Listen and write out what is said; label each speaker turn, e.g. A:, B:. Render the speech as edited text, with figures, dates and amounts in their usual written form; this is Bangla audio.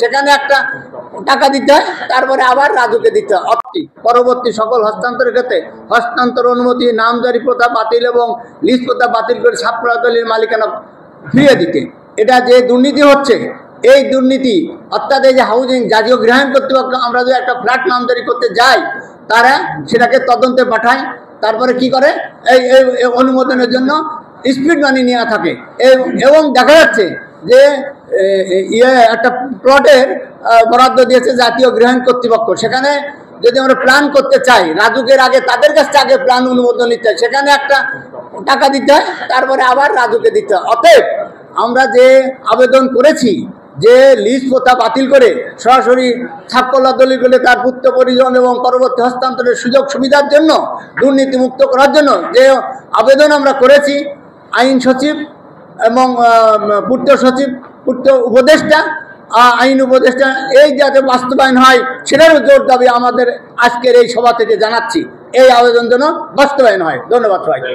A: সেখানে একটা টাকা দিতে হয়, তারপরে আবার রাজুকে দিতে হয়। পরবর্তী সকল হস্তান্তরের ক্ষেত্রে হস্তান্তর অনুমতি, নামজারি প্রথা বাতিল এবং লিজ প্রথা বাতিল করে সাপ্লাতলির মালিকানা ফিরিয়ে দিতে। এটা যে দুর্নীতি হচ্ছে, এই দুর্নীতি অর্থাৎ এই যে হাউজিং জাতীয় গৃহায়ণ কর্তৃপক্ষ, আমরা যদি একটা ফ্ল্যাট নামজারি করতে যাই, তারা সেটাকে তদন্তে পাঠায়, তারপরে কি করে এই অনুমোদনের জন্য স্পিড মানি নেওয়া থাকে। এবং দেখা যাচ্ছে যে একটা প্লটের বরাদ্দ দিয়েছে জাতীয় গৃহায়ণ কর্তৃপক্ষ, সেখানে যদি আমরা প্ল্যান করতে চাই, রাজুকের আগে তাদের কাছ থেকে আগে প্ল্যান অনুমোদন নিতে হয়, সেখানে একটা টাকা দিতে হয়, তারপরে আবার রাজুকে দিতে হয়। অতএব আমরা যে আবেদন করেছি যে লিজ প্রথা বাতিল করে সরাসরি ছাপ্পলা দলিলগুলো তার পুত্র পরিজন এবং পরবর্তী হস্তান্তরের সুযোগ সুবিধার জন্য, দুর্নীতিমুক্ত করার জন্য যে আবেদন আমরা করেছি, আইন সচিব এবং পূর্ত সচিব, পূর্ত উপদেষ্টা, আইন উপদেষ্টা, এই যাতে বাস্তবায়ন হয় সেটারও জোর দাবি আমাদের আজকের এই সভা থেকে জানাচ্ছি। এই আবেদন যেন বাস্তবায়ন হয়। ধন্যবাদ সবাইকে।